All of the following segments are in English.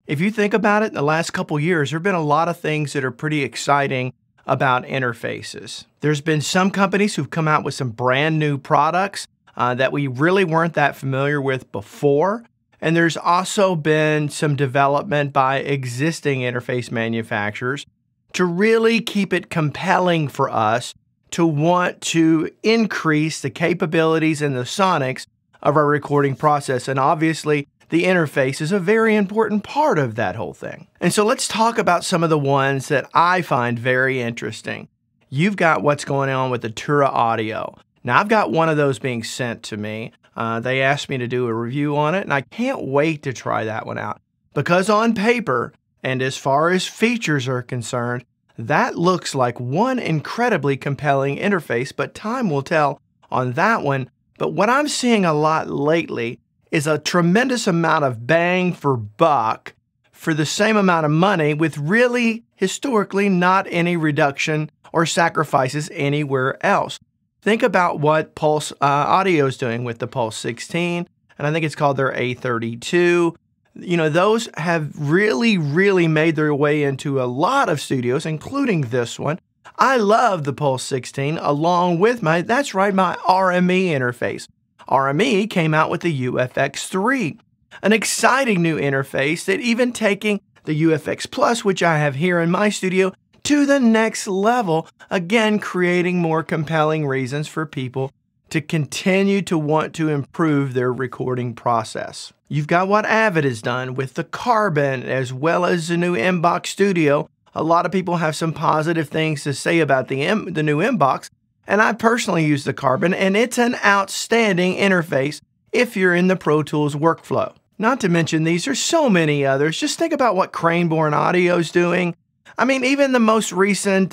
If you think about it, in the last couple years, there have been a lot of things that are pretty exciting about interfaces. There's been some companies who've come out with some brand new products that we really weren't that familiar with before. And there's also been some development by existing interface manufacturers to really keep it compelling for us to want to increase the capabilities and the sonics of our recording process. And obviously, the interface is a very important part of that whole thing. And so let's talk about some of the ones that I find very interesting. You've got what's going on with the Tura Audio. Now, I've got one of those being sent to me. They asked me to do a review on it, and I can't wait to try that one out. Because on paper, and as far as features are concerned, that looks like one incredibly compelling interface, but time will tell on that one. But what I'm seeing a lot lately is a tremendous amount of bang for buck for the same amount of money with really, historically, not any reduction or sacrifices anywhere else. Think about what Pulse Audio is doing with the Pulse 16, and I think it's called their A32. You know, those have really made their way into a lot of studios, including this one. I love the Pulse 16 along with my RME interface. RME came out with the UFX3, an exciting new interface that even taking the UFX Plus, which I have here in my studio, to the next level, again, creating more compelling reasons for people to continue to want to improve their recording process. You've got what Avid has done with the Carbon as well as the new Mbox Studio. A lot of people have some positive things to say about the new Mbox, and I personally use the Carbon, and it's an outstanding interface if you're in the Pro Tools workflow. Not to mention these are so many others. Just think about what Craneborn Audio is doing. I mean, even the most recent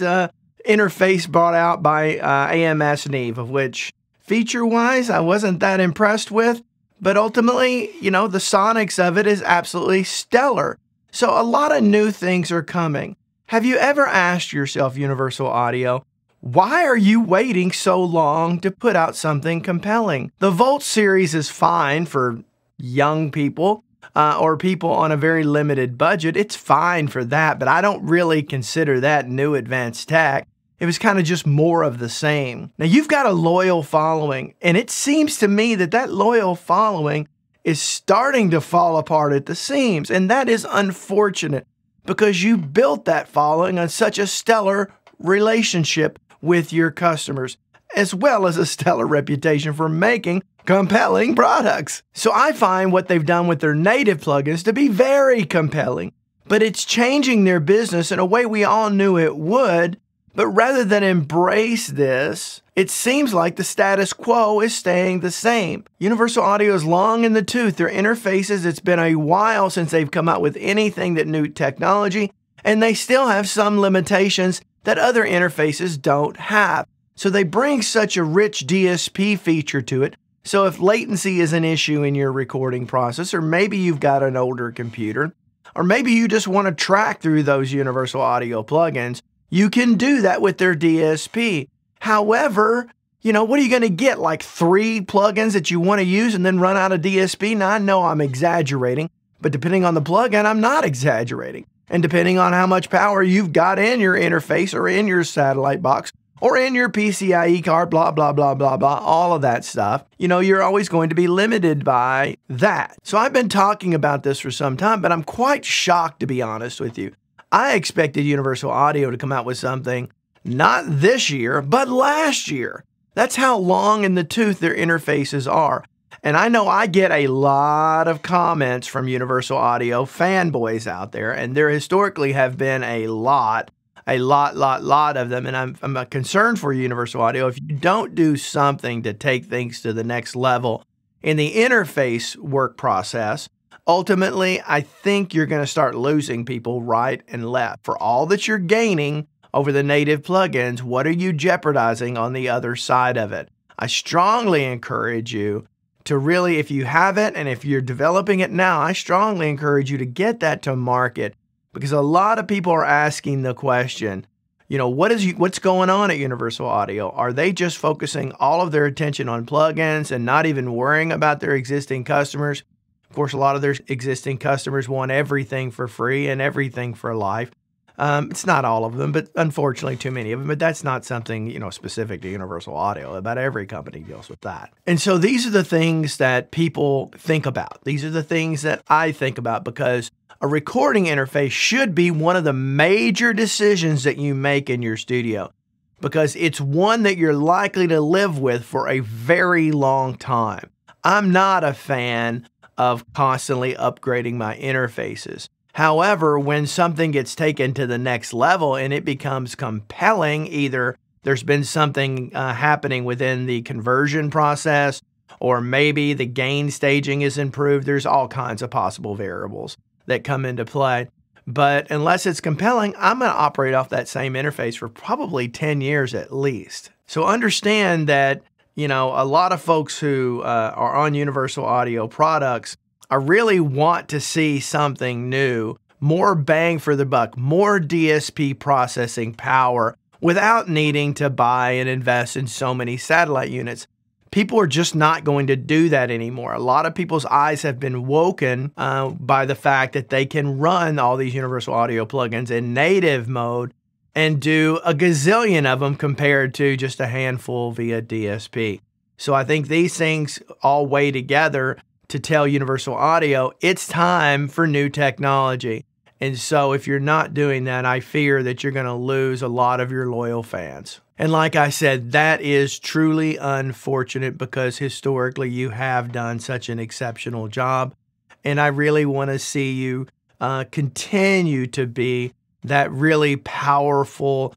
interface brought out by AMS Neve, of which feature-wise I wasn't that impressed with, but ultimately, you know, the sonics of it is absolutely stellar. So a lot of new things are coming. Have you ever asked yourself, Universal Audio, why are you waiting so long to put out something compelling? The Volt series is fine for young people or people on a very limited budget. It's fine for that, but I don't really consider that new advanced tech. It was kind of just more of the same. Now, you've got a loyal following, and it seems to me that that loyal following is starting to fall apart at the seams, and that is unfortunate because you built that following on such a stellar relationship with your customers, as well as a stellar reputation for making compelling products. So I find what they've done with their native plugins to be very compelling, but it's changing their business in a way we all knew it would. But rather than embrace this, it seems like the status quo is staying the same. Universal Audio is long in the tooth. Their interfaces, it's been a while since they've come out with anything that new technology, and they still have some limitations that other interfaces don't have. So they bring such a rich DSP feature to it. So if latency is an issue in your recording process, or maybe you've got an older computer, or maybe you just want to track through those Universal Audio plugins, you can do that with their DSP. However, you know, what are you going to get? Like 3 plugins that you want to use and then run out of DSP? Now, I know I'm exaggerating, but depending on the plugin, I'm not exaggerating. And depending on how much power you've got in your interface or in your satellite box or in your PCIe card, blah, blah, blah, blah, blah, all of that stuff, you know, you're always going to be limited by that. So I've been talking about this for some time, but I'm quite shocked, to be honest with you. I expected Universal Audio to come out with something not this year, but last year. That's how long in the tooth their interfaces are. And I know I get a lot of comments from Universal Audio fanboys out there, and there historically have been a lot of them. And I'm concerned for Universal Audio. If you don't do something to take things to the next level in the interface work process, ultimately, I think you're going to start losing people right and left. For all that you're gaining over the native plugins, what are you jeopardizing on the other side of it? I strongly encourage you to really, if you haven't, and if you're developing it now, I strongly encourage you to get that to market, because a lot of people are asking the question, you know, what's going on at Universal Audio? Are they just focusing all of their attention on plugins and not even worrying about their existing customers? Of course, a lot of their existing customers want everything for free and everything for life. It's not all of them, but unfortunately too many of them. But that's not something, specific to Universal Audio. About every company deals with that. And so these are the things that people think about. These are the things that I think about, because a recording interface should be one of the major decisions that you make in your studio, because it's one that you're likely to live with for a very long time. I'm not a fan of constantly upgrading my interfaces. However, when something gets taken to the next level and it becomes compelling, either there's been something happening within the conversion process, or maybe the gain staging is improved. There's all kinds of possible variables that come into play. But unless it's compelling, I'm going to operate off that same interface for probably 10 years at least. So understand that, a lot of folks who are on Universal Audio products, I really want to see something new, more bang for the buck, more DSP processing power without needing to buy and invest in so many satellite units. People are just not going to do that anymore. A lot of people's eyes have been woken by the fact that they can run all these Universal Audio plugins in native mode and do a gazillion of them compared to just a handful via DSP. So I think these things all weigh together to tell Universal Audio it's time for new technology. And so if you're not doing that, I fear that you're going to lose a lot of your loyal fans. And like I said, that is truly unfortunate, because historically you have done such an exceptional job. And I really want to see you continue to be that really powerful,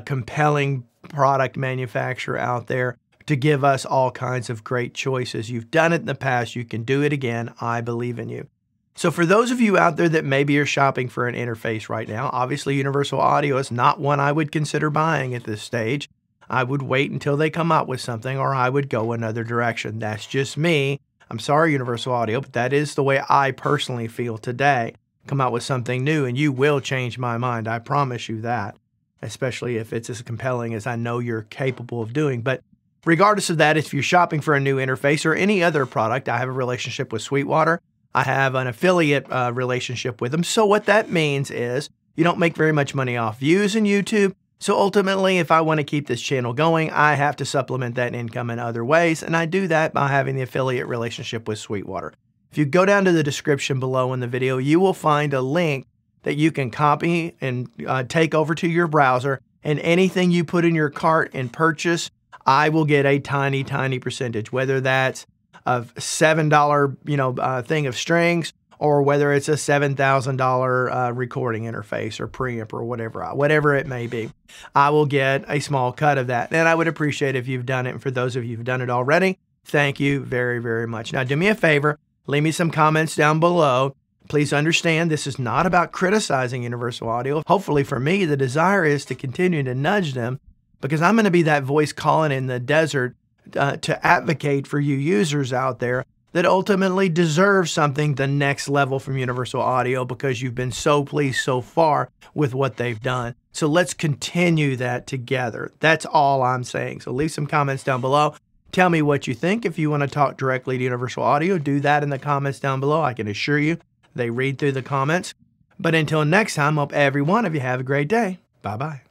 compelling product manufacturer out there, to give us all kinds of great choices. You've done it in the past. You can do it again. I believe in you. So for those of you out there that maybe are shopping for an interface right now, obviously Universal Audio is not one I would consider buying at this stage. I would wait until they come out with something, or I would go another direction. That's just me. I'm sorry, Universal Audio, but that is the way I personally feel today. Come out with something new and you will change my mind. I promise you that, especially if it's as compelling as I know you're capable of doing. But regardless of that, if you're shopping for a new interface or any other product, I have a relationship with Sweetwater. I have an affiliate relationship with them. So what that means is you don't make very much money off views in YouTube. So ultimately, if I want to keep this channel going, I have to supplement that income in other ways. And I do that by having the affiliate relationship with Sweetwater. If you go down to the description below in the video, you will find a link that you can copy and take over to your browser. And anything you put in your cart and purchase, I will get a tiny, tiny percentage, whether that's a $7 thing of strings, or whether it's a $7,000 recording interface or preamp or whatever it may be. I will get a small cut of that. And I would appreciate if you've done it. And for those of you who've done it already, thank you very, very much. Now, do me a favor, leave me some comments down below. Please understand this is not about criticizing Universal Audio. Hopefully for me, the desire is to continue to nudge them, because I'm going to be that voice calling in the desert to advocate for you users out there that ultimately deserve something the next level from Universal Audio, because you've been so pleased so far with what they've done. So let's continue that together. That's all I'm saying. So leave some comments down below. Tell me what you think. If you want to talk directly to Universal Audio, do that in the comments down below. I can assure you they read through the comments. But until next time, I hope every one of you have a great day. Bye-bye.